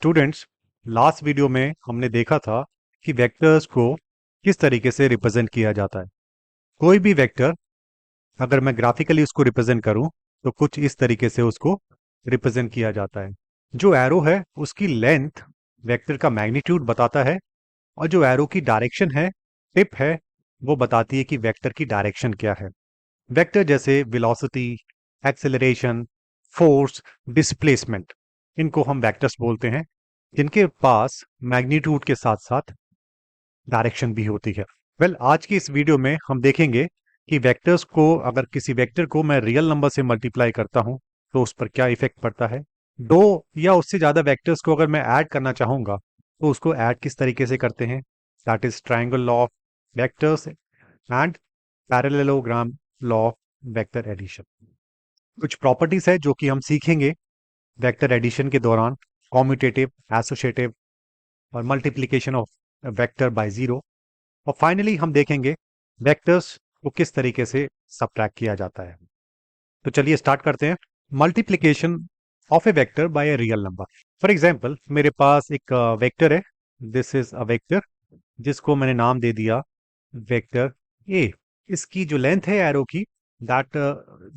Students, last video में हमने देखा था कि वेक्टर्स को किस तरीके से रिप्रेजेंट किया जाता है। कोई भी वेक्टर अगर मैं ग्राफिकली उसको रिप्रेजेंट करूं तो कुछ इस तरीके से उसको रिप्रेजेंट किया जाता है। जो एरो है उसकी लेंथ वेक्टर का मैग्नीट्यूड बताता है और जो एरो की डायरेक्शन है, टिप है, वो बताती है कि वेक्टर की डायरेक्शन क्या है। वेक्टर जैसे वेलोसिटी, एक्सेलरेशन, फोर्स, डिस्प्लेसमेंट, इनको हम वेक्टर्स बोलते हैं, जिनके पास मैग्नीट्यूड के साथ साथ डायरेक्शन भी होती है। आज की इस वीडियो में हम देखेंगे कि वेक्टर्स को, अगर किसी वेक्टर को मैं रियल नंबर से मल्टीप्लाई करता हूं तो उस पर क्या इफेक्ट पड़ता है। दो या उससे ज्यादा वेक्टर्स को अगर मैं ऐड करना चाहूंगा तो उसको ऐड किस तरीके से करते हैं। That is triangle law of vectors and parallelogram law of vector addition. कुछ प्रॉपर्टीज है जो कि हम सीखेंगे वेक्टर एडिशन के दौरान, कॉम्यूटेटिव, एसोसिएटिव और multiplication of vector by zero. और फाइनली हम देखेंगे वेक्टर्स को किस तरीके से सबट्रैक्ट किया जाता है। तो चलिए स्टार्ट करते हैं। Multiplication of A vector by a real number. For example, मेरे पास एक वेक्टर है। दिस इज अ वेक्टर जिसको मैंने नाम दे दिया वेक्टर ए। इसकी जो लेंथ है एरो की, that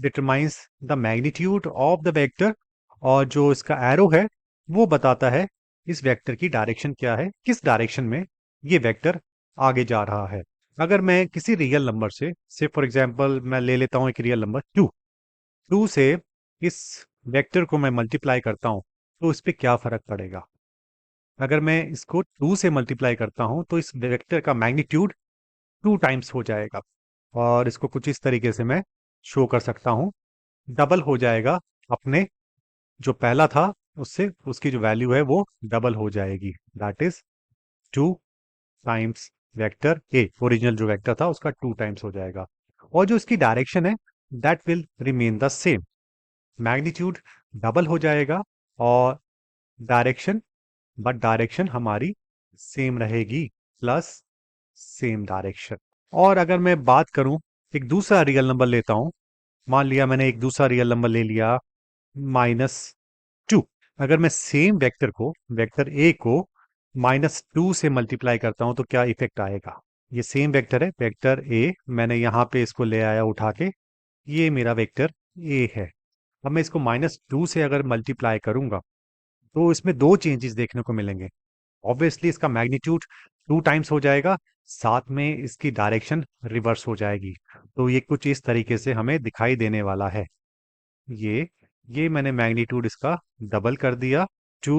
determines the magnitude of the vector, और जो इसका एरो है वो बताता है इस वेक्टर की डायरेक्शन क्या है, किस डायरेक्शन में ये वेक्टर आगे जा रहा है। अगर मैं किसी रियल नंबर से फॉर एग्जांपल मैं ले लेता हूं एक रियल नंबर टू, टू से इस वेक्टर को मैं मल्टीप्लाई करता हूं तो इस पे क्या फर्क पड़ेगा। अगर मैं इसको टू से मल्टीप्लाई करता हूं तो इस वेक्टर का मैग्नीट्यूड टू टाइम्स हो जाएगा, और इसको कुछ इस तरीके से मैं शो कर सकता हूं। डबल हो जाएगा, अपने जो पहला था उससे उसकी जो वैल्यू है वो डबल हो जाएगी। That is two times vector A. Original जो वेक्टर था उसका टू टाइम्स हो जाएगा, और जो इसकी डायरेक्शन है that will remain the same. Magnitude double हो जाएगा और डायरेक्शन, बट डायरेक्शन हमारी सेम रहेगी, प्लस सेम डायरेक्शन। और अगर मैं बात करूं, एक दूसरा रियल नंबर लेता हूं। मान लिया मैंने एक दूसरा रियल नंबर ले लिया माइनस टू। अगर मैं सेम वेक्टर को, वेक्टर ए को माइनस टू से मल्टीप्लाई करता हूं तो क्या इफेक्ट आएगा। ये सेम वेक्टर है, वेक्टर ए, मैंने यहां पे इसको ले आया उठा के, ये मेरा वेक्टर ए है। अब मैं इसको माइनस टू से अगर मल्टीप्लाई करूंगा तो इसमें दो चेंजेस देखने को मिलेंगे। ऑब्वियसली इसका मैग्नीट्यूड टू टाइम्स हो जाएगा, साथ में इसकी डायरेक्शन रिवर्स हो जाएगी। तो ये कुछ इस तरीके से हमें दिखाई देने वाला है। ये मैंने मैग्नीट्यूड इसका डबल कर दिया। Two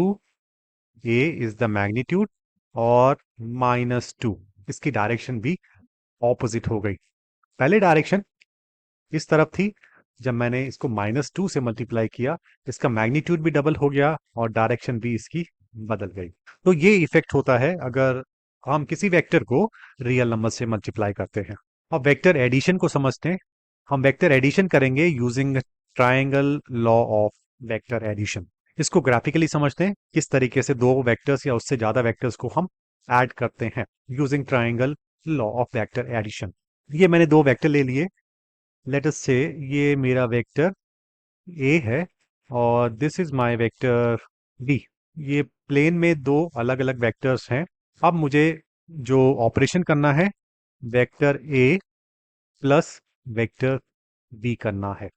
a is the magnitude, और माइनस टू इसकी डायरेक्शन भी ऑपोजिट हो गई। पहले डायरेक्शन इस तरफ थी, जब मैंने इसको माइनस टू से मल्टीप्लाई किया इसका मैग्नीट्यूड भी डबल हो गया और डायरेक्शन भी इसकी बदल गई। तो ये इफेक्ट होता है अगर हम किसी वेक्टर को रियल नंबर से मल्टीप्लाई करते हैं। अब वेक्टर एडिशन को समझते हैं। हम वेक्टर एडिशन करेंगे using triangle law of vector addition. इसको ग्राफिकली समझते हैं, किस तरीके से दो वेक्टर्स या उससे ज्यादा वेक्टर्स को हम ऐड करते हैं using triangle law of vector addition. ये मैंने दो वेक्टर ले लिए। लेट अस से ये मेरा वेक्टर ए है और this is my vector b. ये प्लेन में दो अलग अलग वेक्टर्स हैं। अब मुझे जो ऑपरेशन करना है, वेक्टर ए प्लस वेक्टर बी करना है।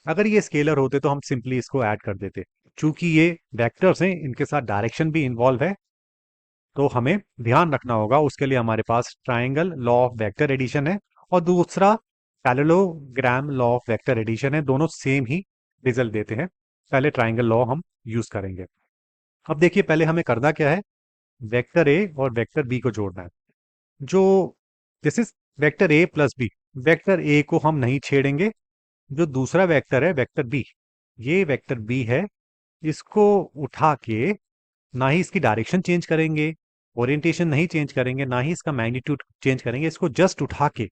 अगर ये स्केलर होते तो हम सिंपली इसको ऐड कर देते। चूंकि ये वेक्टर्स हैं, इनके साथ डायरेक्शन भी इन्वॉल्व है, तो हमें ध्यान रखना होगा। उसके लिए हमारे पास triangle law of vector addition है और दूसरा parallelogram law of vector addition है। दोनों सेम ही रिजल्ट देते हैं। पहले ट्रायंगल लॉ हम यूज करेंगे। अब देखिए, पहले हमें करना क्या है, वेक्टर ए और वेक्टर बी को जोड़ना है। जो this is vector A plus b. Vector a को हम नहीं छेड़ेंगे। जो दूसरा वेक्टर है वेक्टर बी, ये वेक्टर बी है, इसको उठा के ना ही इसकी डायरेक्शन चेंज करेंगे, ओरिएंटेशन नहीं चेंज करेंगे, ना ही इसका मैग्नीट्यूड चेंज करेंगे। इसको जस्ट उठा के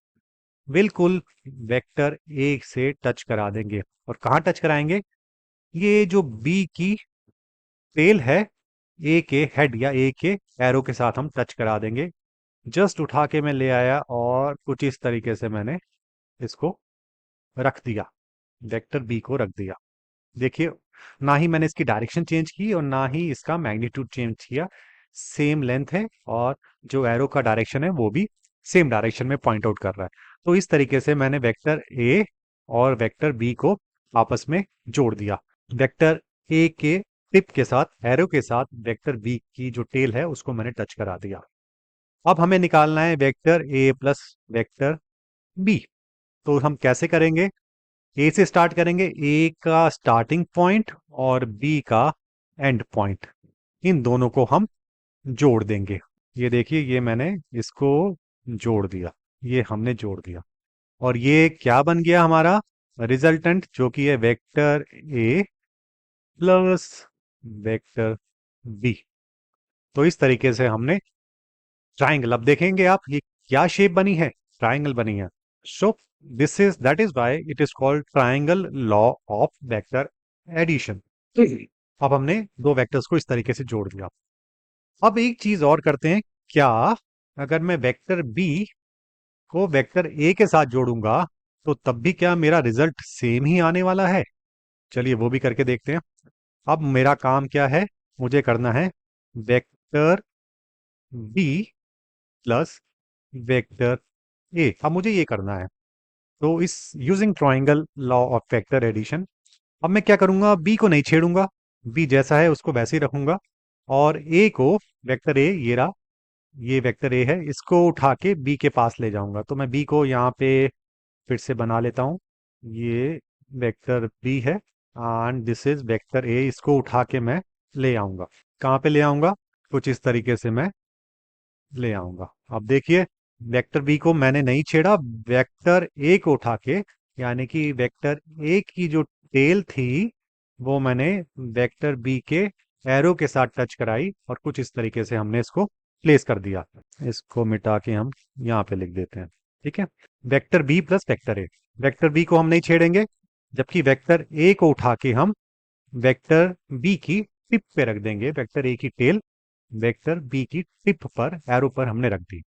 बिल्कुल वेक्टर ए से टच करा देंगे। और कहाँ टच कराएंगे, ये जो बी की टेल है, ए के हेड या ए के एरो के साथ हम टच करा देंगे। जस्ट उठा के मैं ले आया और कुछ इस तरीके से मैंने इसको रख दिया, वेक्टर बी को रख दिया। देखिए, ना ही मैंने इसकी डायरेक्शन चेंज की और ना ही इसका मैग्नीट्यूड चेंज किया। सेम लेंथ है और जो एरो का डायरेक्शन है वो भी सेम डायरेक्शन में पॉइंट आउट कर रहा है। तो इस तरीके से मैंने वेक्टर ए और वेक्टर बी को आपस में जोड़ दिया। वेक्टर ए के टिप के साथ एरो के साथ वेक्टर बी की जो टेल है उसको मैंने टच करा दिया। अब हमें निकालना है वेक्टर ए प्लस वेक्टर बी। तो हम कैसे करेंगे? ए से स्टार्ट करेंगे, ए का स्टार्टिंग पॉइंट और बी का एंड पॉइंट, इन दोनों को हम जोड़ देंगे। ये देखिए, ये मैंने इसको जोड़ दिया, ये हमने जोड़ दिया और ये क्या बन गया हमारा रिजल्टेंट, जो कि है वेक्टर ए प्लस वेक्टर बी। तो इस तरीके से हमने ट्राइंगल, अब देखेंगे आप ये क्या शेप बनी है, ट्राइंगल बनी है। So this is that is why it is called triangle law of vector addition. अब हमने दो वेक्टर्स को इस तरीके से जोड़ दिया। अब एक चीज और करते हैं, क्या अगर मैं वेक्टर बी को वेक्टर ए के साथ जोड़ूंगा तो तब भी क्या मेरा रिजल्ट सेम ही आने वाला है? चलिए वो भी करके देखते हैं। अब मेरा काम क्या है, मुझे करना है vector B plus vector a. अब मुझे ये करना है, तो इस using triangle law of vector addition अब मैं क्या करूंगा, बी को नहीं छेड़ूंगा, बी जैसा है उसको वैसे ही रखूंगा और ए को, वेक्टर ए ये रहा, ये वेक्टर ए है, इसको उठा के बी के पास ले जाऊंगा। तो मैं बी को यहाँ पे फिर से बना लेता हूँ, ये वेक्टर बी है एंड दिस इज वेक्टर ए। इसको उठा के मैं ले आऊंगा, कहाँ पे ले आऊंगा, कुछ इस तरीके से मैं ले आऊंगा। अब देखिए, वेक्टर बी को मैंने नहीं छेड़ा, वेक्टर ए को उठा के, यानी कि वेक्टर ए की जो टेल थी वो मैंने वेक्टर बी के एरो के साथ टच कराई और कुछ इस तरीके से हमने इसको प्लेस कर दिया। इसको मिटा के हम यहाँ पे लिख देते हैं, ठीक है। Vector B plus vector a, vector b को हम नहीं छेड़ेंगे, जबकि वेक्टर ए को उठा के हम वेक्टर बी की टिप पे रख देंगे। वेक्टर ए की टेल वेक्टर बी की टिप पर, एरो पर हमने रख दी।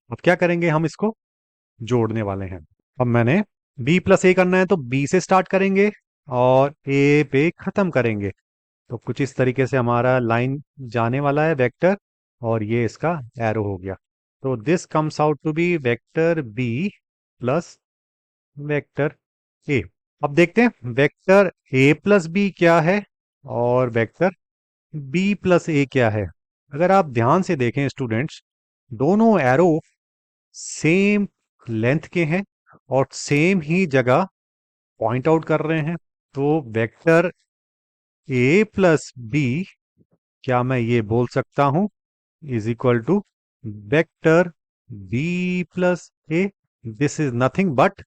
अब क्या करेंगे, हम इसको जोड़ने वाले हैं। अब मैंने बी प्लस ए करना है तो बी से स्टार्ट करेंगे और ए पे खत्म करेंगे। तो कुछ इस तरीके से हमारा लाइन जाने वाला है वेक्टर, और ये इसका एरो हो गया। तो this comes out to be vector B plus vector a. अब देखते हैं वेक्टर ए प्लस बी क्या है और वेक्टर बी प्लस ए क्या है। अगर आप ध्यान से देखें स्टूडेंट्स, दोनों एरो सेम लेंथ के हैं और सेम ही जगह पॉइंट आउट कर रहे हैं। तो वेक्टर ए प्लस बी, क्या मैं ये बोल सकता हूं, is equal to vector B plus a. This is nothing but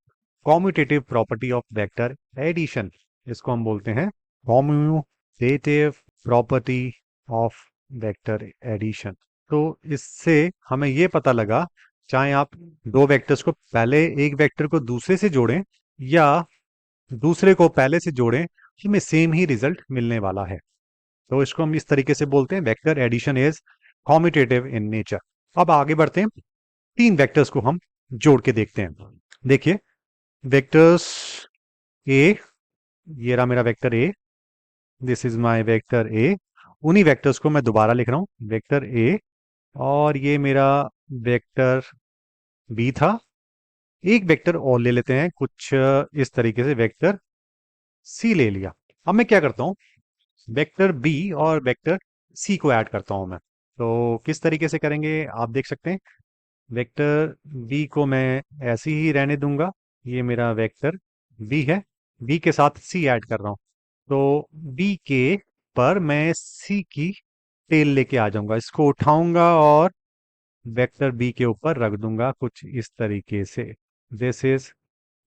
commutative property of vector addition. इसको हम बोलते हैं commutative property of vector addition. तो इससे हमें ये पता लगा, चाहे आप दो वेक्टर्स को पहले एक वेक्टर को दूसरे से जोड़ें या दूसरे को पहले से जोड़ें, हमें सेम ही रिजल्ट मिलने वाला है। तो इसको हम इस तरीके से बोलते हैं vector addition is commutative in nature. अब आगे बढ़ते हैं, तीन वेक्टर्स को हम जोड़ के देखते हैं। देखिए, वेक्टर्स ए, ये रहा मेरा vector A, this is my vector A. उन्हीं वेक्टर्स को मैं दोबारा लिख रहा हूं, वेक्टर ए, और ये मेरा वेक्टर बी था। एक वेक्टर और ले लेते हैं, कुछ इस तरीके से वेक्टर सी ले लिया। अब मैं क्या करता हूं, वेक्टर बी और वेक्टर सी को ऐड करता हूं मैं। तो किस तरीके से करेंगे आप देख सकते हैं। वेक्टर बी को मैं ऐसे ही रहने दूंगा, ये मेरा वेक्टर बी है, बी के साथ सी ऐड कर रहा हूं। तो बी के पर मैं सी की टेल लेके आ जाऊंगा, इसको उठाऊंगा और वेक्टर बी के ऊपर रख दूंगा कुछ इस तरीके से। This is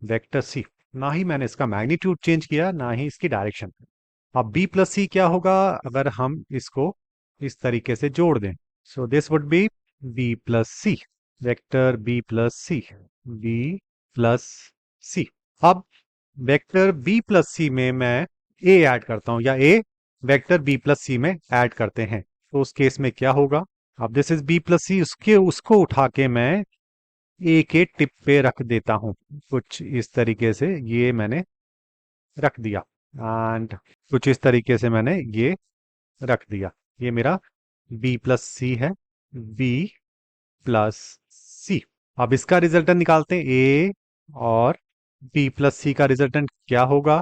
vector c. ना ही मैंने इसका मैग्नीट्यूड चेंज किया, ना ही इसकी डायरेक्शन। अब बी प्लस सी क्या होगा अगर हम इसको इस तरीके से जोड़ दें। So this would be B plus C, vector B plus C, B plus C. अब वेक्टर बी प्लस सी में मैं ए ऐड करता हूं, या ए वेक्टर बी प्लस सी में ऐड करते हैं। तो उस केस में क्या होगा, अब दिस इज बी प्लस सी, उसके उसको उठा के मैं ए के टिप पे रख देता हूं कुछ इस तरीके से, ये मैंने रख दिया। एंड कुछ इस तरीके से मैंने ये रख दिया। ये मेरा बी प्लस सी है, बी प्लस सी। अब इसका रिजल्टेंट निकालते हैं, ए और बी प्लस सी का रिजल्टेंट क्या होगा।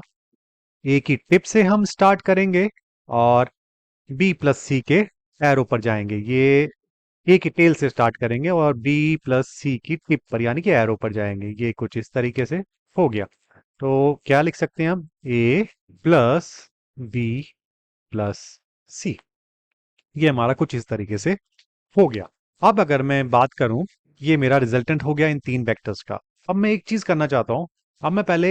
ए की टिप से हम स्टार्ट करेंगे और बी प्लस सी के एरो पर जाएंगे। ये ए की टेल से स्टार्ट करेंगे और बी प्लस सी की टिप पर यानी कि एरो पर जाएंगे। ये कुछ इस तरीके से हो गया। तो क्या लिख सकते हैं हम, ए प्लस बी प्लस सी। ये हमारा कुछ इस तरीके से हो गया। अब अगर मैं बात करूं, ये मेरा रिजल्टेंट हो गया इन तीन वेक्टर्स का। अब मैं एक चीज करना चाहता हूं। अब मैं पहले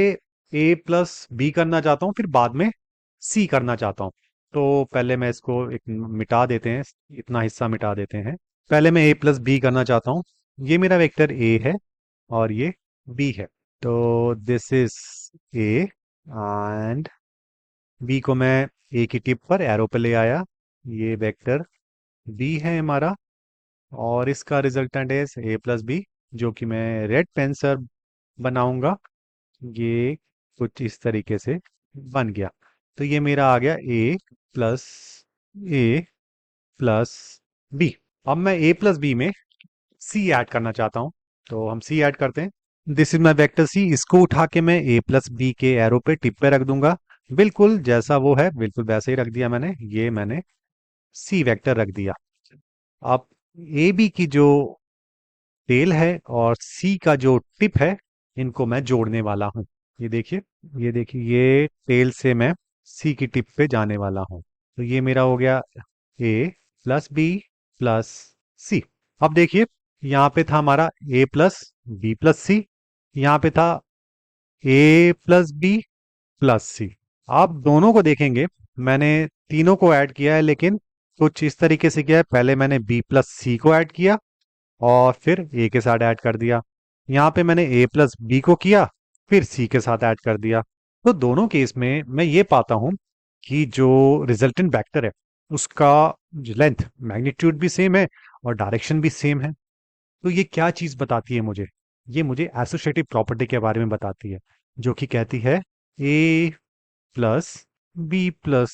ए प्लस बी करना चाहता हूं, फिर बाद में सी करना चाहता हूं। तो पहले मैं इसको एक मिटा देते हैं, इतना हिस्सा मिटा देते हैं। पहले मैं ए प्लस बी करना चाहता हूं। ये मेरा वेक्टर ए है और ये बी है। तो this is a and b को मैं ए की टिप पर एरो पे ले आया। ये वेक्टर बी है हमारा और इसका रिजल्टेंट है ए प्लस बी, जो कि मैं रेड पेन से बनाऊंगा। ये कुछ इस तरीके से बन गया। तो ये मेरा आ गया ए प्लस बी। अब मैं ए प्लस बी में सी ऐड करना चाहता हूं, तो हम सी ऐड करते हैं। This is my vector c. इसको उठा के मैं ए प्लस बी के एरो पे टिप पे रख दूंगा। बिल्कुल जैसा वो है बिल्कुल वैसे ही रख दिया मैंने। ये मैंने सी वेक्टर रख दिया। अब ए बी की जो टेल है और सी का जो टिप है, इनको मैं जोड़ने वाला हूं। ये देखिए, ये देखिए, ये टेल से मैं सी की टिप पे जाने वाला हूं। तो ये मेरा हो गया ए प्लस बी प्लस सी। अब देखिए, यहाँ पे था हमारा ए प्लस बी प्लस सी, यहाँ पे था ए प्लस बी प्लस सी। आप दोनों को देखेंगे, मैंने तीनों को ऐड किया है, लेकिन कुछ इस तरीके से किया है। पहले मैंने बी प्लस सी को ऐड किया और फिर ए के साथ ऐड कर दिया। यहाँ पे मैंने ए प्लस बी को किया, फिर सी के साथ ऐड कर दिया। तो दोनों केस में मैं ये पाता हूं कि जो रिजल्टेंट वेक्टर है उसका लेंथ मैग्नीट्यूड भी सेम है और डायरेक्शन भी सेम है। तो ये क्या चीज बताती है मुझे, ये मुझे एसोसिएटिव प्रॉपर्टी के बारे में बताती है, जो कि कहती है ए प्लस बी प्लस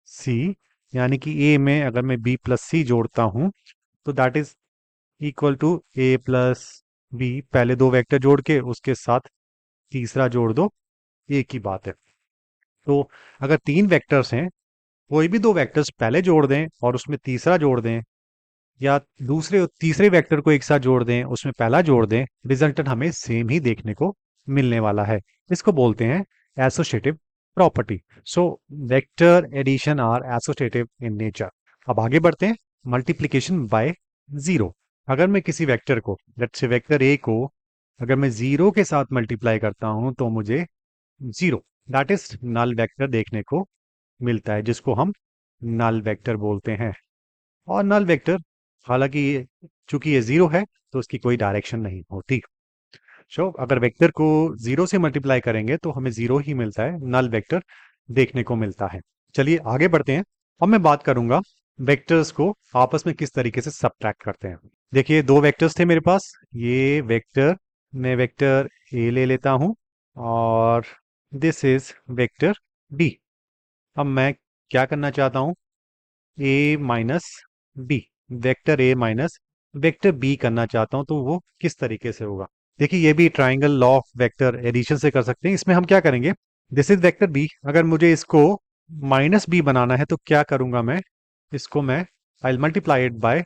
सी, यानी कि ए में अगर मैं बी प्लस सी जोड़ता हूं तो that is equal to a plus b. पहले दो वेक्टर जोड़ के उसके साथ तीसरा जोड़ दो, एक ही बात है। तो अगर तीन वेक्टर्स हैं, कोई भी दो वेक्टर्स पहले जोड़ दें और उसमें तीसरा जोड़ दें, या दूसरे और तीसरे वेक्टर को एक साथ जोड़ दें उसमें पहला जोड़ दें, रिजल्टेंट हमें सेम ही देखने को मिलने वाला है। इसको बोलते हैं associative property. So vector addition are associative in nature. अब आगे बढ़ते हैं, मल्टीप्लीकेशन बाय जीरो। अगर मैं किसी वेक्टर को, लेट्स से वेक्टर ए को, अगर मैं जीरो के साथ मल्टीप्लाई करता हूं तो मुझे zero, that is null vector देखने को मिलता है, जिसको हम नल वेक्टर बोलते हैं। और नल वेक्टर, हालांकि चूंकि ये जीरो है तो उसकी कोई डायरेक्शन नहीं होती। सो अगर वेक्टर को जीरो से मल्टीप्लाई करेंगे तो हमें जीरो ही मिलता है, नल वेक्टर देखने को मिलता है। चलिए आगे बढ़ते हैं। अब मैं बात करूंगा वेक्टर्स को आपस में किस तरीके से सब्ट्रैक्ट करते हैं। देखिए, दो वेक्टर्स थे मेरे पास। ये वेक्टर, मैं वेक्टर ए ले लेता हूं और दिस इज वेक्टर बी। अब मैं क्या करना चाहता हूं, A minus B, vector A minus vector B करना चाहता हूं। तो वो किस तरीके से होगा, देखिए ये भी triangle law of vector addition से कर सकते हैं। इसमें हम क्या करेंगे, दिस इज वेक्टर बी, अगर मुझे इसको माइनस बी बनाना है तो क्या करूंगा मैं, इसको मैं I multiply it by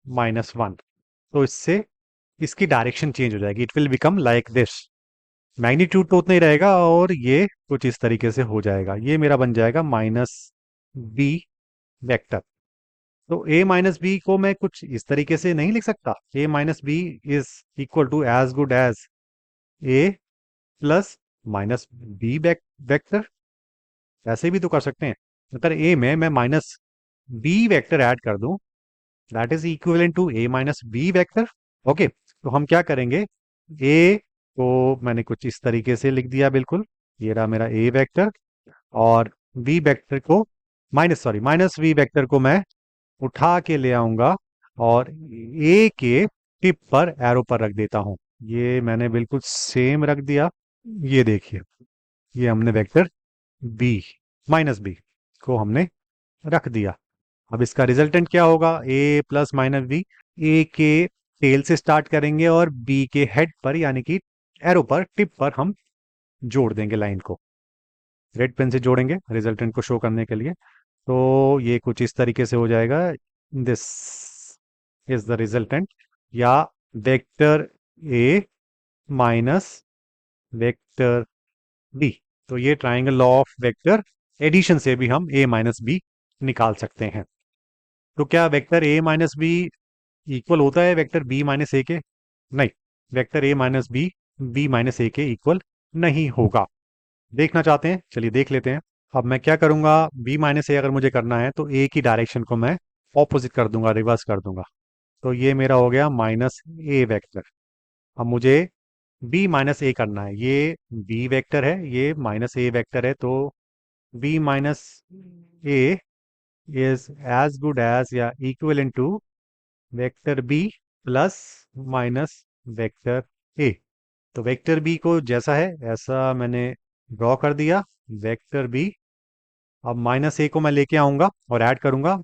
minus one. तो इससे इसकी डायरेक्शन चेंज हो जाएगी, it will become like this. Magnitude तो उतना ही रहेगा और ये कुछ इस तरीके से हो जाएगा। ये मेरा बन जाएगा माइनस बी वेक्टर। तो a माइनस बी को मैं कुछ इस तरीके से नहीं लिख सकता, a minus b is equal to as good as a plus minus B vector. ऐसे भी तो कर सकते हैं। अगर a में मैं माइनस बी वेक्टर ऐड कर दूं, that is equivalent to a minus B vector. Okay, तो हम क्या करेंगे, a को मैंने कुछ इस तरीके से लिख दिया, बिल्कुल ये रहा मेरा a वेक्टर, और b वेक्टर को माइनस v वेक्टर को मैं उठा के ले आऊंगा और ए के टिप पर एरो पर रख देता हूं। ये मैंने बिल्कुल सेम रख दिया। ये देखिए, ये हमने वेक्टर बी माइनस बी को हमने रख दिया। अब इसका रिजल्टेंट क्या होगा, ए प्लस माइनस बी। ए के टेल से स्टार्ट करेंगे और बी के हेड पर यानी कि एरो पर, टिप पर हम जोड़ देंगे लाइन को, रेड पेन से जोड़ेंगे रिजल्टेंट को शो करने के लिए। तो ये कुछ इस तरीके से हो जाएगा, दिस इज द रिजल्टेंट, या वेक्टर ए माइनस वेक्टर बी। तो ये triangle law of vector addition से भी हम ए माइनस बी निकाल सकते हैं। तो क्या वेक्टर ए माइनस बी इक्वल होता है वेक्टर बी माइनस ए के? नहीं, vector A minus B B minus A के इक्वल नहीं होगा। देखना चाहते हैं, चलिए देख लेते हैं। अब मैं क्या करूंगा, बी माइनस ए अगर मुझे करना है तो ए की डायरेक्शन को मैं ऑपोजिट कर दूंगा, रिवर्स कर दूंगा। तो ये मेरा हो गया माइनस ए वेक्टर। अब मुझे बी माइनस ए करना है, ये बी वेक्टर है, ये माइनस ए वेक्टर है, तो B minus A is as good as या equivalent to vector B plus minus vector ए। तो वेक्टर बी को जैसा है ऐसा मैंने ड्रॉ कर दिया, वेक्टर बी। अब माइनस ए को मैं लेके आऊंगा और ऐड करूंगा,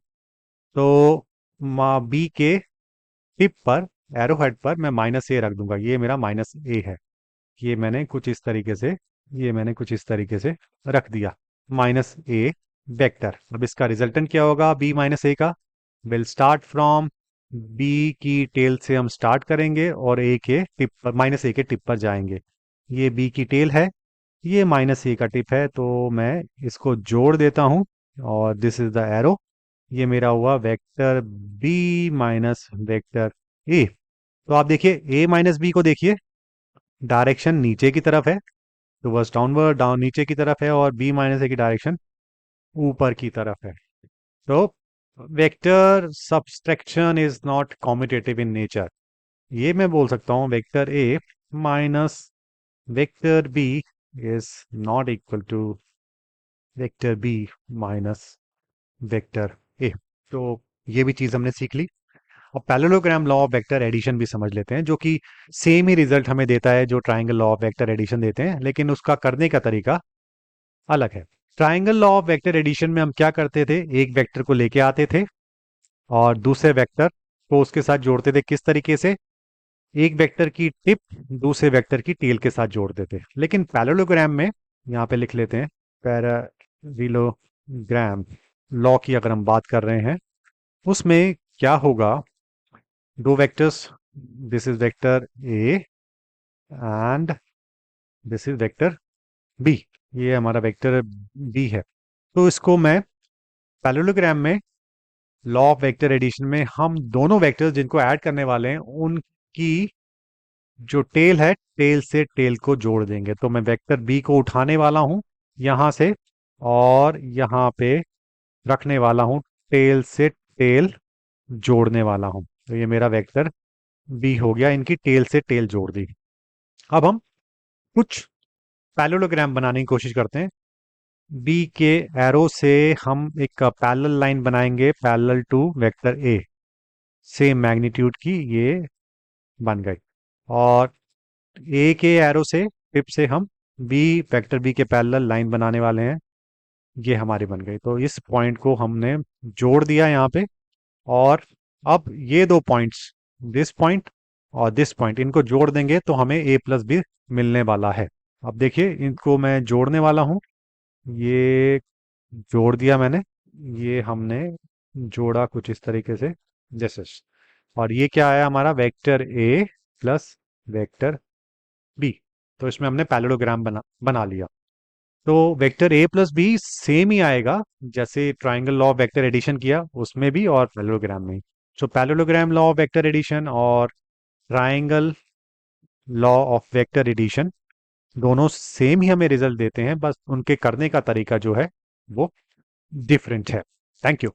तो बी के टिप पर, एरो हेड पर मैं माइनस ए रख दूंगा, ये मेरा माइनस ए है। ये मैंने कुछ इस तरीके से, ये मैंने कुछ इस तरीके से रख दिया, माइनस ए वेक्टर। अब इसका रिजल्टेंट क्या होगा बी माइनस ए का, विल स्टार्ट फ्रॉम बी की टेल से हम स्टार्ट करेंगे और ए के टिप पर, माइनस ए के टिप पर जाएंगे। ये बी की टेल है, ये माइनस ए का टिप है, तो मैं इसको जोड़ देता हूं और दिस इज द एरो। ये मेरा हुआ वेक्टर बी माइनस वेक्टर ए। तो आप देखिए ए माइनस बी को देखिए, डायरेक्शन नीचे की तरफ है, टुवर्ड्स डाउनवर्ड, डाउन नीचे की तरफ है, और बी माइनस ए की डायरेक्शन ऊपर की तरफ है। तो vector subtraction is not commutative in nature. ये मैं बोल सकता हूँ vector A minus vector b is not equal to vector B minus vector ए। तो ये भी चीज हमने सीख ली। और parallelogram law of vector addition भी समझ लेते हैं, जो कि सेम ही रिजल्ट हमें देता है जो triangle law of vector addition देते हैं, लेकिन उसका करने का तरीका अलग है। Triangle law of vector addition में हम क्या करते थे, एक वेक्टर को लेके आते थे और दूसरे वेक्टर को उसके साथ जोड़ते थे। किस तरीके से, एक वेक्टर की टिप दूसरे वेक्टर की टेल के साथ जोड़ते थे। लेकिन पैरेललोग्राम में, यहाँ पे लिख लेते हैं, पैरेललोग्राम लॉ की अगर हम बात कर रहे हैं, उसमें क्या होगा, दो vectors, this is vector a and this is vector b, ये हमारा वेक्टर बी है। तो इसको मैं पैरेललोग्राम में लॉ ऑफ वेक्टर एडिशन में हम दोनों वेक्टर्स जिनको ऐड करने वाले हैं उनकी जो टेल है, टेल से टेल को जोड़ देंगे। तो मैं वेक्टर बी को उठाने वाला हूं यहां से और यहां पे रखने वाला हूं, टेल से टेल जोड़ने वाला हूं। तो ये मेरा वेक्टर बी हो गया, इनकी टेल से टेल जोड़ दी। अब हम कुछ पैरेललोग्राम बनाने की कोशिश करते हैं। बी के एरो से हम एक पैरेलल लाइन बनाएंगे, parallel to vector a, same magnitude की, ये बन गई। और ए के एरो से, टिप से हम बी, वेक्टर बी के पैरेलल लाइन बनाने वाले हैं, ये हमारी बन गई। तो इस पॉइंट को हमने जोड़ दिया यहाँ पे। और अब ये दो पॉइंट्स, दिस पॉइंट और दिस पॉइंट, इनको जोड़ देंगे तो हमें ए प्लस बी मिलने वाला है। अब देखिए इनको मैं जोड़ने वाला हूँ, ये जोड़ दिया मैंने, ये हमने जोड़ा कुछ इस तरीके से, जैसे। और ये क्या आया हमारा, वेक्टर ए प्लस वेक्टर बी। तो इसमें हमने पैरेललोग्राम बना लिया। तो वेक्टर ए प्लस बी सेम ही आएगा जैसे triangle law of vector addition किया उसमें भी और पैरेललोग्राम में। So parallelogram law of vector addition और triangle law of vector addition दोनों सेम ही हमें रिजल्ट देते हैं, बस उनके करने का तरीका जो है वो डिफरेंट है। Thank you.